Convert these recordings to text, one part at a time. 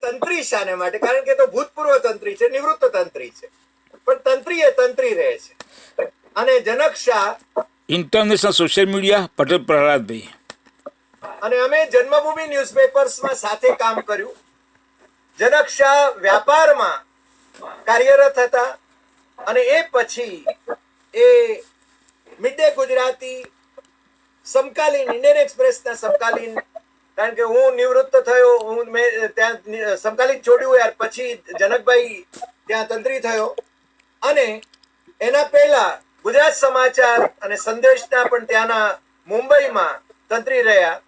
તંત્રી શાને માટે? કારણ કે તો ભૂતપૂર્વ તંત્રી છે, નિવૃત્ત તંત્રી છે, પણ તંત્રી એ તંત્રી રહે છે. અને Janak Shah international social media Patel Prahladbhai, અને અમે જન્મભૂમિ ન્યૂઝપેપર્સમાં સાથે કામ કર્યું. જનક શાહ વ્યાપારમાં કાર્યરત હતા અને એ પછી એ મિડ ડે ગુજરાતી, સમકાલીન, ઇન્ડિયન એક્સપ્રેસના સમકાલીન, કારણ કે હું નિવૃત્ત થયો, મેં ત્યાં સમકાલીન છોડ્યું યાર, પછી જનકભાઈ ત્યાં તંત્રી થયો અને એના પહેલા ગુજરાત સમાચાર અને સંદેશના પણ ત્યાંના મુંબઈમાં તંત્રી રહ્યા.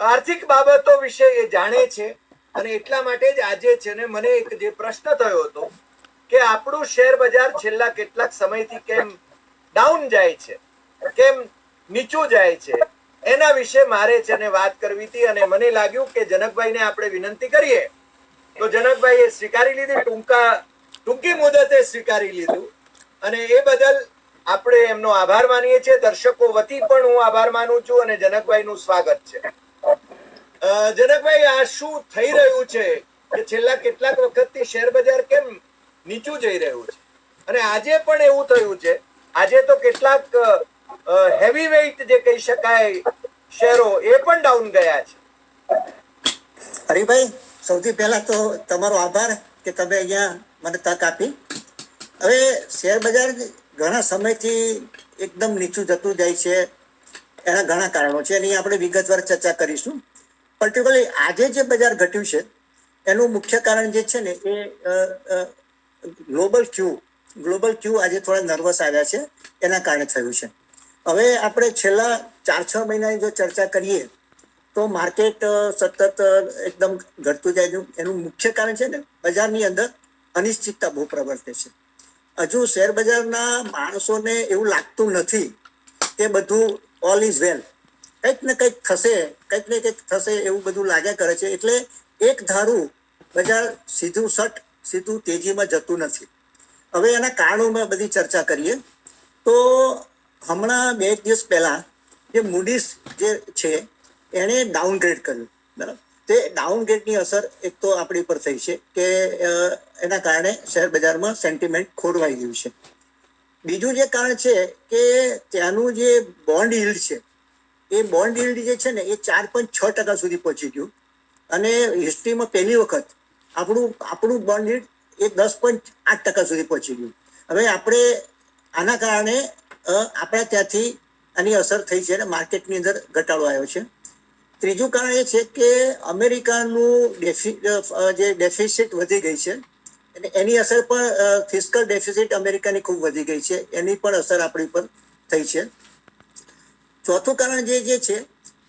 આર્થિક બાબતો વિશે એ જાણે છે અને એટલા માટે જ આજે છે ને મને એક જે પ્રશ્ન થયો હતો કે આપણું શેર બજાર છેલ્લા કેટલાક સમયથી કેમ ડાઉન જાય છે, કેમ નીચું જાય છે, એના વિશે મારે છે ને વાત કરવી હતી. અને મને લાગ્યું કે જનકભાઈને આપણે વિનંતી કરીએ તો જનકભાઈએ સ્વીકારી લીધી, ટૂંકી મુદતે સ્વીકારી લીધું અને એ બદલ આપણે એમનો આભાર માનીએ છીએ. દર્શકો વતી પણ હું આભાર માનું છું અને જનકભાઈનું સ્વાગત છે. જનકભાઈ, આ શું થઈ રહ્યું છે કે છેલ્લા કેટલાક વખતથી શેર બજાર કેમ નીચું જઈ રહ્યું છે? અને આજે પણ એવું થયું છે. આજે તો કેટલાક હેવી વેઇટ જે કહી શકાય શેરો એ પણ ડાઉન ગયા છે. હરિભાઈ, સૌથી પહેલા તો તમારો આભાર કે તમે અહીંયા મને તક આપી. હવે શેર બજાર ઘણા સમયથી એકદમ નીચું જતું જાય છે. એના ઘણા કારણો છે, એની આપણે વિગતવાર ચર્ચા કરીશું. પર્ટિક્યુલરલી આજે જે બજાર ઘટ્યું છે એનું મુખ્ય કારણ જે છે ને એ ગ્લોબલ ક્યુ આજે થોડા નર્વસ આવ્યા છે, એના કારણે થયું છે. હવે આપણે છેલ્લા 4-6 મહિનાની જો ચર્ચા કરીએ તો માર્કેટ સતત એકદમ ઘટતું જાય. એનું મુખ્ય કારણ છે ને બજારની અંદર અનિશ્ચિતતા બહુ પ્રવર્તે છે. હજુ શેર બજારના માણસોને એવું લાગતું નથી કે બધું ઓલ ઇઝ વેલ, કંઈક ને કંઈક થશે, કંઈક ને કંઈક થશે એવું બધું લાગ્યા કરે છે. એટલે એક ધારું બજાર સીધું તેજીમાં જતું નથી. હવે એના કારણોમાં બધી ચર્ચા કરીએ તો હમણાં 2 દિવસ પહેલા જે મૂડીઝ જે છે એણે ડાઉનગ્રેડ કર્યું, બરાબર. તે ડાઉનગ્રેડની અસર એક તો આપણી ઉપર થઈ છે કે એના કારણે શેર બજારમાં સેન્ટિમેન્ટ ખોરવાઈ ગયું છે. બીજું જે કારણ છે કે ત્યાંનું જે બોન્ડ yieldછે એ બોન્ડ yield જે છે ને એ 4.6% સુધી પહોંચી ગયું અને હિસ્ટ્રીમાં પહેલી વખત આપણું બોન્ડ yield એ 10.8% સુધી પહોંચી ગયું. હવે આપણે આના કારણે આપણા ત્યાંથી આની અસર થઈ છે અને માર્કેટની અંદર ઘટાડો આવ્યો છે. ત્રીજું કારણ એ છે કે અમેરિકાનું જે ડેફિસિટ વધી ગઈ છે અને એની અસર પણ ફિસ્કલ ડેફિસિટ અમેરિકાની ખૂબ વધી ગઈ છે, એની પણ અસર આપણી પર થઈ છે. ચોથું કારણ જે છે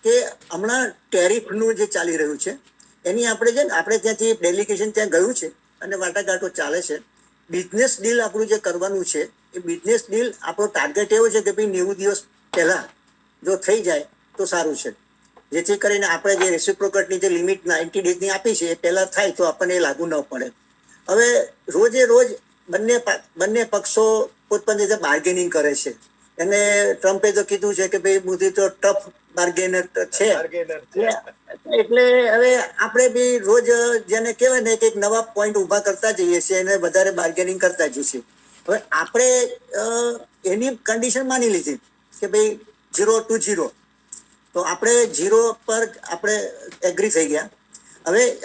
કે હમણાં ટેરિફનું જે ચાલી રહ્યું છે એની આપણે ત્યાંથી ડેલિગેશન ત્યાં ગયું છે અને વાટાઘાટો ચાલે છે. બિઝનેસ ડીલ આપણું જે કરવાનું છે એ બિઝનેસ ડીલ આપણો ટાર્ગેટ એવો છે કે ભાઈ 90 દિવસ પહેલા જો થઈ જાય તો સારું છે, જેથી કરીને આપણે જે રેસિપ્રોકેટની જે લિમિટ 90 ડેઝની આપી છે એ પહેલા થાય તો આપણને એ લાગુ ન પડે. હવે રોજે રોજ બંને પક્ષો પોતપોતાની રીતે બાર્ગેનિંગ કરે છે. એને ટ્રમ્પે તો કીધું છે કે ભાઈ મોદી તો ટફ બાર્ગેનર છે. એટલે હવે આપણે બી રોજ જેને કહેવાય ને કે એક નવા પોઈન્ટ ઉભા કરતા જઈએ છીએ અને વધારે બાર્ગેનિંગ કરતા જઈએ છીએ. હવે આપણે એની કન્ડિશન માની લીધી કે ભાઈ 0 to 0, તો આપણે 0 પર આપણે એગ્રી થઈ ગયા.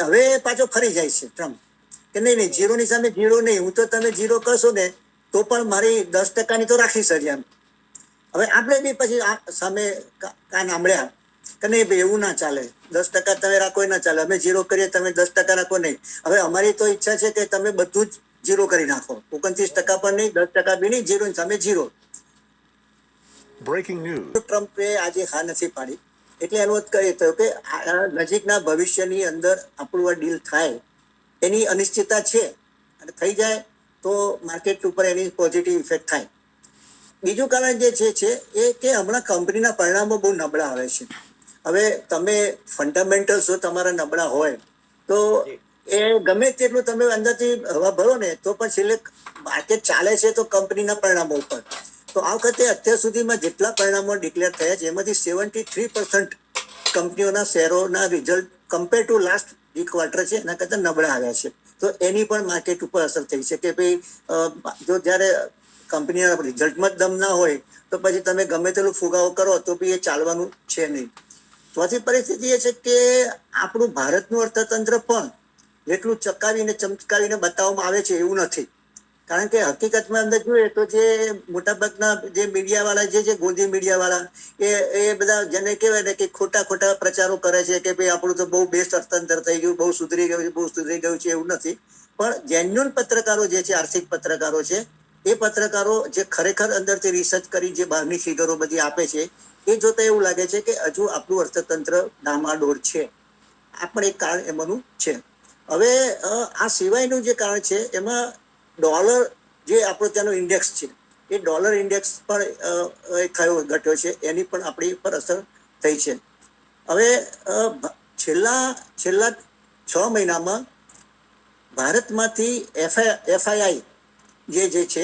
હવે પાછો ફરી જાય છે ટ્રમ્પ કે નહીં 0 સામે 0 નહીં, હું તો તમે 0 કરશો ને તો પણ મારી 10% તો રાખીશ જ એમ. હવે આપણે બી પછી સામે કાન આંબળ્યા કે નહીં ભાઈ એવું ના ચાલે, 10% તમે રાખો એ ના ચાલે, અમે 0 કરીએ તમે 10% રાખો નહીં. હવે અમારી તો ઈચ્છા છે કે તમે બધું જ 0 કરી નાખો, 29% પણ નહીં, 10% બી નહીં, 0 સામે 0. બ્રેકિંગ ન્યૂઝ, ટ્રમ્પે આજે હા નથી પાડી એટલે એનો અર્થ એ થયો કે નજીકના ભવિષ્યની અંદર આપણું આ ડીલ થાય એની અનિશ્ચિતતા છે અને થઈ જાય તો માર્કેટ ઉપર એની પોઝિટિવ ઇફેક્ટ થાય. બીજું કારણ જે છે એ કે હમણાં કંપનીના પરિણામો બહુ નબળા આવે છે. હવે તમે ફંડામેન્ટલ્સ જો તમારા નબળા હોય તો એ ગમે તેટલું તમે અંદરથી હવા ભરો ને તો પણ છેલ્લે માર્કેટ ચાલે છે તો કંપનીના પરિણામો ઉપર. તો આ વખતે અત્યાર સુધીમાં જેટલા પરિણામો ડિક્લેર થયા છે એમાંથી 73% કંપનીઓના શેરોના result compare to last quarter છે એના કરતાં નબળા આવ્યા છે. તો એની પણ માર્કેટ ઉપર અસર થઈ છે કે ભાઈ જો જ્યારે કંપનીના રિઝલ્ટમાં જ દમ ના હોય તો પછી તમે ગમે તેટલું ફુગાવો કરો તો બી એ ચાલવાનું છે નહીં. ચોથી પરિસ્થિતિ એ છે કે આપણું ભારતનું અર્થતંત્ર પણ જેટલું ચમકાવીને બતાવવામાં આવે છે એવું નથી. કારણ કે હકીકતમાં અંદર જોઈએ તો જે મોટાભાગના જે મીડિયાવાળા જે ગોદી મીડિયાવાળા એ બધા જેને કહેવાય ને કે ખોટા પ્રચારો કરે છે કે ભાઈ આપણું તો બહુ બેસ્ટ અર્થતંત્ર થઈ ગયું, બહુ સુધરી ગયું છે એવું નથી. પણ જેન્યુઅલ પત્રકારો જે છે, આર્થિક પત્રકારો છે, એ પત્રકારો જે ખરેખર અંદરથી રિસર્ચ કરી જે બહારની ફિગરો બધી આપે છે એ જોતા એવું લાગે છે કે હજુ આપણું અર્થતંત્ર ડામાડોળ છે. આ પણ એક કારણ એમાંનું છે. હવે આ સિવાયનું જે કારણ છે એમાં ડોલર જે આપણો ત્યાંનો ઇન્ડેક્સ છે એ ડોલર ઇન્ડેક્સ પણ ઘટ્યો છે, એની પણ આપણી પર અસર થઈ છે. હવે છેલ્લા 6 મહિનામાં ભારતમાંથી એફઆઈઆઈ જે છે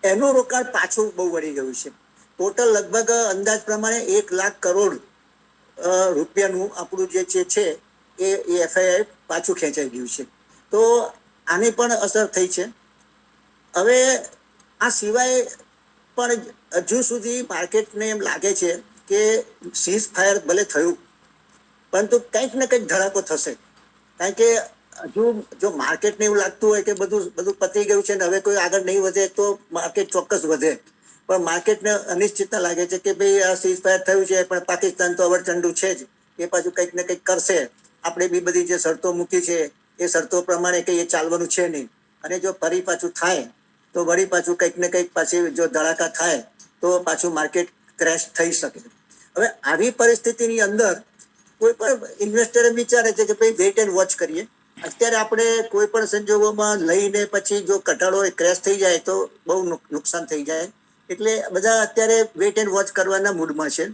એનું રોકાણ પાછું બહુ વળી ગયું છે. ટોટલ લગભગ અંદાજ પ્રમાણે 1,00,000 કરોડ રૂપિયાનું આપણું જે છે એ એફઆઈઆઈ પાછું ખેંચાઈ ગયું છે. તો આની પણ અસર થઈ છે. હવે આ સિવાય પણ હજુ સુધી માર્કેટને એમ લાગે છે કે સીઝ ફાયર ભલે થયું પરંતુ કંઈક ને કંઈક ધડાકો થશે. કારણ કે હજુ જો માર્કેટને એવું લાગતું હોય કે બધું પતી ગયું છે ને હવે કોઈ આગળ નહીં વધે તો માર્કેટ ચોક્કસ વધે. પણ માર્કેટને અનિશ્ચિતતા લાગે છે કે ભાઈ આ સીઝ ફાયર થયું છે પણ પાકિસ્તાન તો અવરચંડુ છે જ, એ પાછું કંઈક ને કંઈક કરશે. આપણે બી બધી જે શરતો મૂકી છે એ શરતો પ્રમાણે કંઈ એ ચાલવાનું છે નહીં. અને જો ફરી પાછું થાય તો વળી પાછું કંઈક ને કંઈક પાછી જો ધડાકા થાય તો પાછું માર્કેટ ક્રેશ થઈ શકે. હવે આવી પરિસ્થિતિની અંદર કોઈ પણ ઇન્વેસ્ટરે વિચારે છે કે ભાઈ વેઇટ એન્ડ વોચ કરીએ. અત્યારે આપણે કોઈ પણ સંજોગોમાં લઈને પછી જો ઘટાડો ક્રેશ થઈ જાય તો બહુ નુકસાન થઈ જાય. એટલે બધા અત્યારે વેઇટ એન્ડ વોચ કરવાના મૂડમાં છે.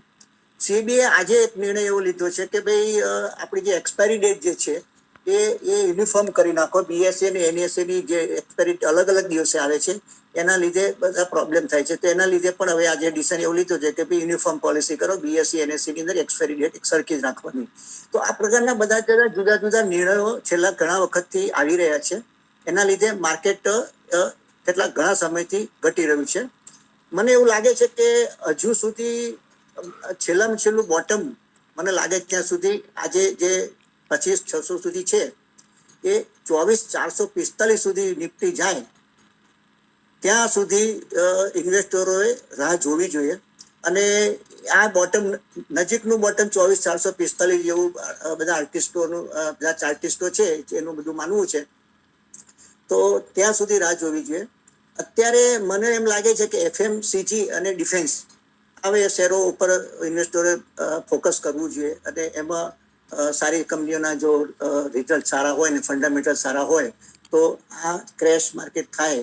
સીબીએ આજે એક નિર્ણય એવો લીધો છે કે ભાઈ આપણી જે એક્સપાયરી ડેટ જે છે એ યુનિફોર્મ કરી નાખો. બીએસસી અને એનએસસીની જે એક્સપાયરી અલગ દિવસે આવે છે એના લીધે બધા પ્રોબ્લેમ થાય છે. તો એના લીધે પણ હવે આજે ડિસિઝન એવું લીધું છે કે ભાઈ યુનિફોર્મ પોલિસી કરો, બીએસસી એનએસસીની અંદર એક્સપાયરી ડેટ સરખી જ રાખવાની. તો આ પ્રકારના બધા જુદા નિર્ણયો છેલ્લા ઘણા વખતથી આવી રહ્યા છે. એના લીધે માર્કેટ ઘણા સમયથી ઘટી રહ્યું છે. મને એવું લાગે છે કે હજુ સુધી છેલ્લું બોટમ મને લાગે ત્યાં સુધી આજે જે 25,600 સુધી છે એ 24,445 સુધી નિફ્ટી જાય ત્યાં સુધી ઇન્વેસ્ટરોએ રાહ જોવી જોઈએ. અને આ બોટમ નજીકનું બોટમ 24,445 જેવું બધા ચાર્ટિસ્ટો છે એનું બધું માનવું છે. તો ત્યાં સુધી રાહ જોવી જોઈએ. અત્યારે મને એમ લાગે છે કે એફએમસીજી અને ડિફેન્સ હવે શેરો ઉપર ઇન્વેસ્ટરોએ ફોકસ કરવું જોઈએ. અને એમાં સારી કંપનીઓના જો રિઝલ્ટ સારા હોય ને ફંડામેન્ટલ સારા હોય તો આ ક્રેશ માર્કેટ થાય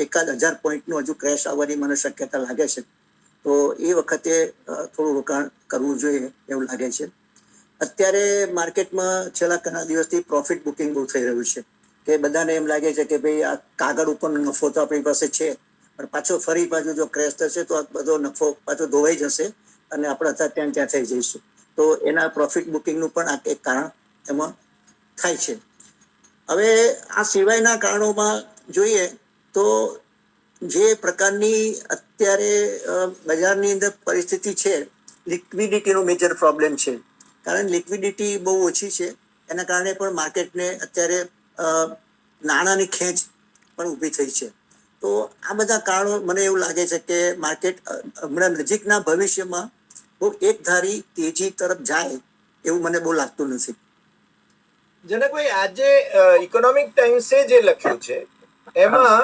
1,000 પોઈન્ટનું હજુ ક્રેશ આવવાની મને શક્યતા લાગે છે. તો એ વખતે થોડું રોકાણ કરવું જોઈએ એવું લાગે છે. અત્યારે માર્કેટમાં છેલ્લા ઘણા દિવસથી પ્રોફિટ બુકિંગ બહુ થઈ રહ્યું છે કે બધાને એમ લાગે છે કે ભાઈ આ કાગળ ઉપર નફો તો આપણી પાસે છે પણ પાછો ફરી પાછું જો ક્રેશ થશે તો આ બધો નફો પાછો ધોવાઈ જશે અને આપણે ત્યાં થઈ જઈશું. તો એના પ્રોફિટ બુકિંગનું પણ આ એક કારણ એમાં થાય છે. હવે આ સિવાયના કારણોમાં જોઈએ તો જે પ્રકારની અત્યારે બજારની અંદર પરિસ્થિતિ છે, લિક્વિડિટીનો મેજર પ્રોબ્લેમ છે. કારણ લિક્વિડિટી બહુ ઓછી છે એના કારણે પણ માર્કેટને અત્યારે નાણાંની ખેંચ પણ ઊભી થઈ છે. તો આ બધા કારણો મને એવું લાગે છે કે માર્કેટ હમણાં નજીકના ભવિષ્યમાં બહુ એકધારી તેજી તરફ જાય એવું મને બહુ લાગતું નથી. જનકભાઈ, આજે ઇકોનોમિક ટાઈમ્સે જે લખ્યું છે એમાં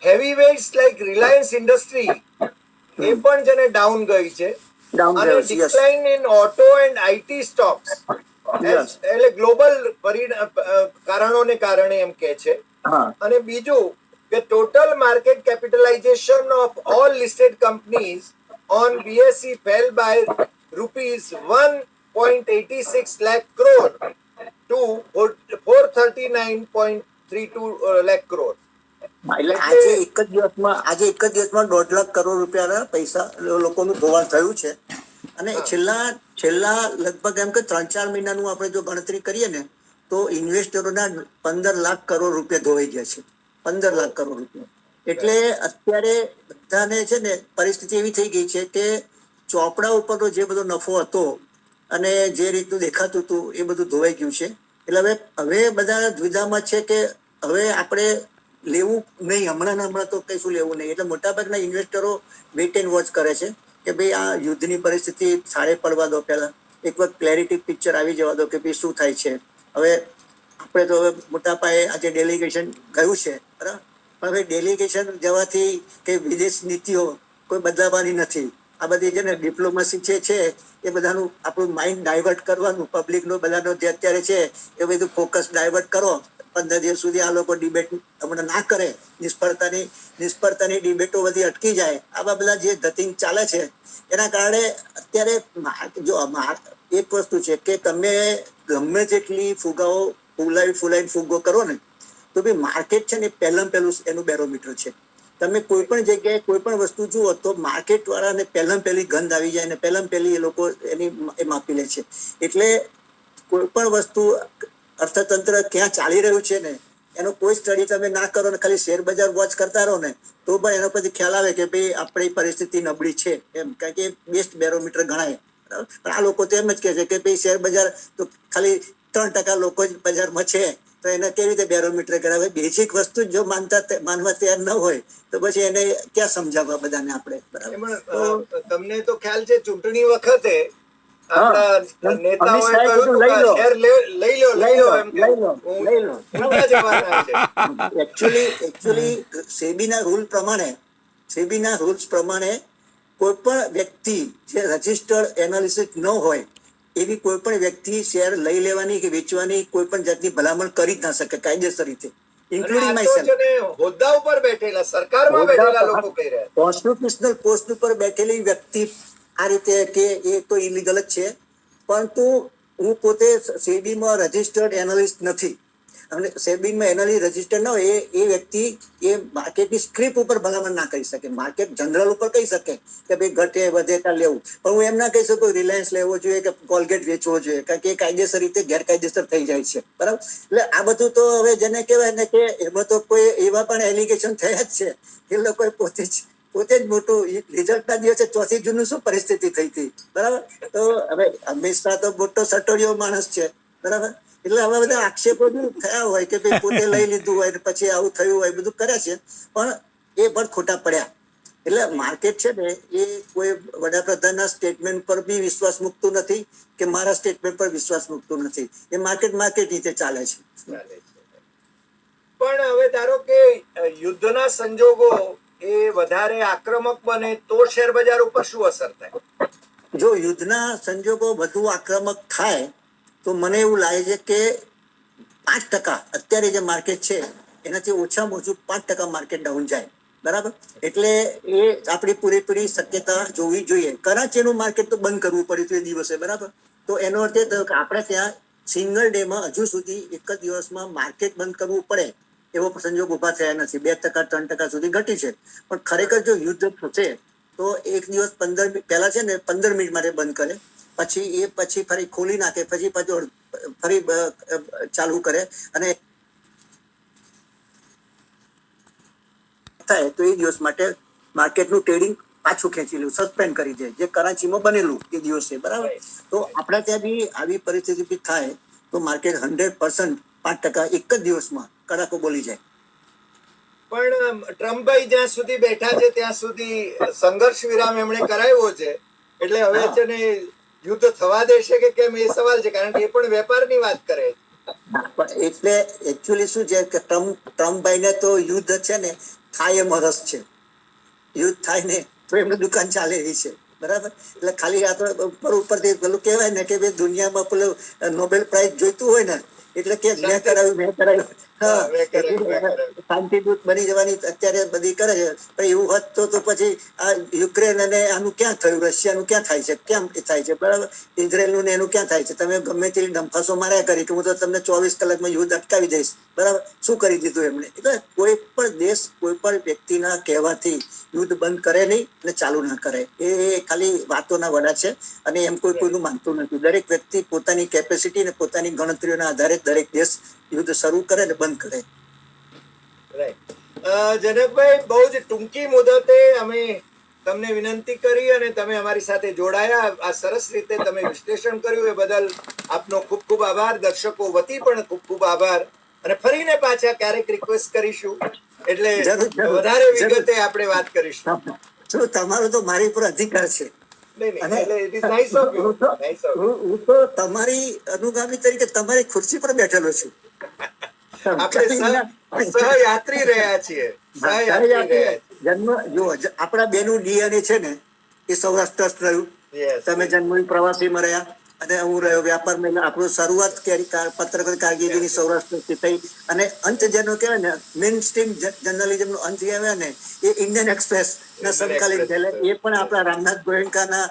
heavy weights like Reliance Industry એ પણ જેને ડાઉન ગઈ છે અને decline in auto and IT stocks એટલે ગ્લોબલ કારણોને કારણે એમ કે છે. અને બીજું કે total market capitalization of all listed companies on BSE fell by ₹1.86 lakh crore to 439.32 lakh crore. એટલે આજે એક જ દિવસમાં 1.5 કરોડ રૂપિયાના પૈસા લોકોનું ધોવાણ થયું છે. અને છેલ્લા લગભગ એમ કે 3-4 મહિનાનું આપણે જો ગણતરી કરીએ ને તો ઇન્વેસ્ટરોના 15 લાખ કરોડ રૂપિયા ધોવાઈ ગયા છે. 15 લાખ કરોડ રૂપિયા. એટલે અત્યારે બધાને છે ને પરિસ્થિતિ એવી થઈ ગઈ છે કે ચોપડા ઉપરનો જે બધો નફો હતો અને જે રીતનું દેખાતું હતું એ બધું ધોવાઈ ગયું છે. એટલે હવે બધા દ્વિધામાં છે કે હવે આપણે લેવું નહીં, હમણાં તો કશું લેવું નહીં. એટલે મોટાભાગના ઇન્વેસ્ટરો વેઇટ એન્ડ વોચ કરે છે કે ભાઈ આ યુદ્ધની પરિસ્થિતિ સારે પડવા દો, પહેલા એક વખત ક્લેરિટી પિક્ચર આવી જવા દો કે ભાઈ શું થાય છે. હવે આપણે તો હવે મોટા પાયે આજે ડેલિગેશન ગયું છે, બરાબર, પણ હવે ડેલિગેશન જવાથી કે વિદેશ નીતિઓ કોઈ બદલાવાની નથી. આ બધી છે ને ડિપ્લોમસી છે એ બધાનું આપણું માઇન્ડ ડાયવર્ટ કરવાનું, પબ્લિકનો બધાનો જે અત્યારે છે એ બધું ફોકસ ડાયવર્ટ કરો. 15 દિવસ સુધી આ લોકો ડિબેટ હમણાં ના કરે, નિષ્ફળતાની ડિબેટો બધી અટકી જાય. આવા બધા જે ધતિંગ ચાલે છે એના કારણે અત્યારે જો એક વસ્તુ છે કે તમે ગમે તેટલી ફુગાઓ ફૂલાઈને ફુગો કરો ને તો બી માર્કેટ છે ને પહેલું એનું બેરોમીટર છે. તમે કોઈ પણ જગ્યાએ કોઈ પણ વસ્તુ જુઓ તો માર્કેટ વાળાને પહેલી ગંધ આવી જાય ને પહેલી એ લોકો એની એ માપી લે છે. એટલે કોઈ પણ વસ્તુ અર્થતંત્ર ક્યાં ચાલી રહ્યું છે ને એનો કોઈ સ્ટડી તમે ના કરો ને ખાલી શેર બજાર વોચ કરતા રહો ને તો પણ એનો પછી ખ્યાલ આવે કે ભાઈ આપણી પરિસ્થિતિ નબળી છે એમ, કારણ કે બેસ્ટ બેરોમીટર ગણાય. પણ આ લોકો તો એમ જ કહે છે કે ભાઈ શેર બજાર તો ખાલી 3% લોકો જ બજારમાં છે તો એને કેવી રીતે બેરોમીટર કરાવે. બેઝિક વસ્તુ જો માનવા તૈયાર ન હોય તો પછી એને ક્યાં સમજાવવા બધાને આપણે, બરાબર. એમાં તમને તો ખ્યાલ છે ચૂંટણી વખતે હા, આપણા નેતાઓએ અમિત સાહેબ કહ્યું કીધું, હતું કે લઈ લો. શેર લઈ લો એમ કે લઈ લો. ઊંધા જવાના છે. એકચ્યુઅલી સેબીના રૂલ્સ પ્રમાણે કોઈ પણ વ્યક્તિ જે રજિસ્ટર્ડ એનાલિસિસ ન હોય એવી કોઈ પણ વ્યક્તિ શેર લઈ લેવાની કે વેચવાની કોઈ પણ જાતની ભલામણ કરી જ ના શકે કાયદેસર રીતે, અને ઇન્ક્લુડિંગ આ તો માય છે ને હોદ્દા ઉપર બેઠેલા સરકારમાં બેઠેલા લોકો કહી રહ્યા છે. કોન્સ્ટિટ્યુશનલ પોસ્ટ ઉપર બેઠેલી વ્યક્તિ આ રીતે કે એ તો ઇલીગલ જ છે. પરંતુ હું પોતે સેબીમાં રજિસ્ટર્ડ એનાલિસ્ટ નથી અને સેબીમાં એનાલિસ્ટ રજિસ્ટર્ડ ન હોય એ વ્યક્તિ એ માર્કેટની સ્ક્રિપ્ટ ઉપર ભલામણ ના કરી શકે. માર્કેટ જનરલ ઉપર કહી શકે કે ભાઈ ઘટે વધે ત્યાં લેવું, પણ હું એમ ના કહી શકું રિલાયન્સ લેવો જોઈએ કે કોલગેટ વેચવો જોઈએ, કારણ કે એ કાયદેસર રીતે ગેરકાયદેસર થઈ જાય છે, બરાબર. એટલે આ બધું તો હવે જેને કહેવાય ને કે એમાં તો કોઈ એવા પણ એલિગેશન થયા જ છે એ લોકોએ પોતે જ મોટું રિઝલ્ટના દિવસે 4 જૂનનું શું પરિસ્થિતિ થઈ હતી, બરાબર. તો હવે અમિત શાહ તો મોટો સટોડિયો માણસ છે, બરાબર. એટલે આવા બધા આક્ષેપો થયા હોય કે ભાઈ પોતે લઈ લીધું હોય પછી આવું થયું હોય બધું કરે છે, પણ એ પણ ખોટા પડ્યા. એટલે માર્કેટ છે ને એ કોઈ વડાપ્રધાનના સ્ટેટમેન્ટ પર બી વિશ્વાસ મૂકતું નથી કે મારા સ્ટેટમેન્ટ પર વિશ્વાસ મૂકતું નથી. એ માર્કેટ રીતે ચાલે છે. પણ હવે ધારો કે યુદ્ધના સંજોગો એ વધારે આક્રમક બને તો શેર બજાર ઉપર શું અસર થાય? જો યુદ્ધના સંજોગો વધુ આક્રમક થાય તો મને એવું લાગે છે કે 5% અત્યારે જે માર્કેટ છે એનાથી ઓછામાં ઓછું 5% માર્કેટ ડાઉન જાય, બરાબર. એટલે એ આપણી પૂરેપૂરી શક્યતા જોવી જોઈએ. કરાચીનું માર્કેટ તો બંધ કરવું પડ્યું હતું એ દિવસે, બરાબર. તો એનો અર્થ એ થયો કે આપણે ત્યાં સિંગલ ડેમાં હજુ સુધી એક જ દિવસમાં માર્કેટ બંધ કરવું પડે એવો સંજોગ ઉભા થયા નથી. 2% 3% સુધી ઘટી છે. પણ ખરેખર જો યુદ્ધ થશે તો એક દિવસ 15 પહેલા છે ને 15 મિનિટ માટે બંધ કરે, પછી ફરી ખોલી નાખે, પછી ફરી ચાલુ કરે અને થાય તો એ દિવસ માટે માર્કેટનું ટ્રેડિંગ પાછું ખેંચી લેવું, સસ્પેન્ડ કરી દે, જે કરાચીમાં બનેલું એ દિવસે, બરાબર. તો આપણા ત્યાં બી આવી પરિસ્થિતિ થાય તો માર્કેટ 100% 5% એક જ દિવસમાં કડાકો બોલી જાય. પણ ટ્રમ્પભાઈ જ્યાં સુધી બેઠા છે ત્યાં સુધી સંઘર્ષ વિરામ એમણે કરાવ્યો છે, એટલે હવે છે ને યુદ્ધ થવા દેશે કે કેમ એ સવાલ છે, કારણ કે એ પણ વેપારની વાત કરે છે. એટલે એકચ્યુઅલી શું છે કે ટ્રમ્પભાઈને તો યુદ્ધ છે ને થાય એમ રસ છે. યુદ્ધ થાય ને તો એમની દુકાન ચાલે એવી છે, બરાબર. એટલે ખાલી આ તો ઉપરથી પેલું કહેવાય ને કે ભાઈ દુનિયામાં પેલું નોબેલ પ્રાઇઝ જોઈતું હોય ને એટલે કે મેં કરાવ્યું હા, મેં કરે, મેં કરે. શાંતિદૂત બની જવાની અત્યારે બધી કરે છે પણ એવું હોત તો પછી આ યુક્રેન અને આનું ક્યાં થયું, રશિયાનું ક્યાં થાય છે, કેમ એ થાય છે, બરાબર, ઇઝરાયલનું ને એનું ક્યાં થાય છે? તમે ગમે તે ડંફાસો માર્યા કરી કે હું તો તમને 24 કલાકમાં યુદ્ધ અટકાવી દઈશ, બરાબર, શું કરી દીધું એમણે? એટલે કોઈ પણ દેશ કોઈ પણ વ્યક્તિના કહેવાથી યુદ્ધ બંધ કરે નહીં અને ચાલુ ના કરે, એ ખાલી વાતોના વડા છે અને એમ કોઈનું માનતું નથી. દરેક વ્યક્તિ પોતાની કેપેસિટી અને પોતાની ગણતરીઓના આધારે દરેક દેશ યુદ્ધ શરૂ કરે ને બંધ કરે. રાઈટ. જનકભાઈ, બહુ જ ટૂંકી મુદતે અમે તમને વિનંતી કરી અને તમે અમારી સાથે જોડાયા. આ સરસ રીતે તમે વિશ્લેષણ કર્યું એ બદલ આપનો ખૂબ ખૂબ આભાર. દર્શકો વતી પણ ખૂબ ખૂબ આભાર. અને ફરીને પાછા ક્યારેક રિક્વેસ્ટ કરીશું એટલે જરૂર, વધારે જરૂર. વિગતે આપણે વાત કરીશું. શું તમારો તો મારી પર અધિકાર છે નહીં, નહીં, અને એટલે it is nice of you. Nice of you. હું તો તમારી અનુગામી તરીકે તમારી ખુરશી પર બેઠેલો છું. આપણે સહયાત્રી રહ્યા છીએ. સહયાત્રી રહ્યા છીએ. જન્મ જો આપણા બેનું ડીએનએ છે ને એ સૌરાષ્ટ્ર ટ્રસ્ટ રહ્યું. Yes, તમે yes. જન્મભૂમિ પ્રવાસીમાં રહ્યા અને હું રહ્યો વ્યાપારમાં. આપણું શરૂઆત પત્રકાર કારકિર્દીની સૌરાષ્ટ્રથી થઈ અને અંત જેનો કહેવાય ને મેઇન સ્ટ્રીમ જર્નલિઝમ નો અંત કહેવાય ને એ ઇન્ડિયન એક્સપ્રેસ ના સમકાલીન થયેલા. એ પણ આપણા રામનાથ ગોયંકાના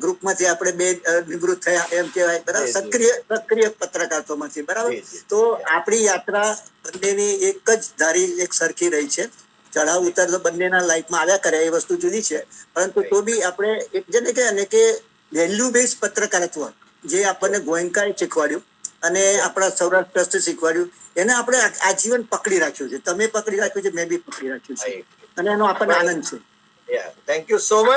ગ્રુપમાંથી આપણે બે નિવૃત્ત થયા એમ કહેવાય, બરાબર, સક્રિય પત્રકારત્વમાંથી, બરાબર. તો આપણી યાત્રા બંનેની એક જ ધારી એક સરખી રહી છે. ચઢાવ ઉતાર તો બંનેના લાઈફમાં આવ્યા કરે, એ વસ્તુ જુદી છે, પરંતુ તો બી આપણે એક જેને કહે ને કે વેલ્યુ બેઝ પત્રકારત્વ જે આપણને ગોયંકાએ શીખવાડ્યું અને આપણા સૌરાષ્ટ્ર ટ્રસ્ટે શીખવાડ્યું, એને આપણે આજીવન પકડી રાખ્યું છે. તમે પકડી રાખ્યું છે, મેં બી પકડી રાખ્યું છે અને એનો આપણને આનંદ છે. Thank you so much.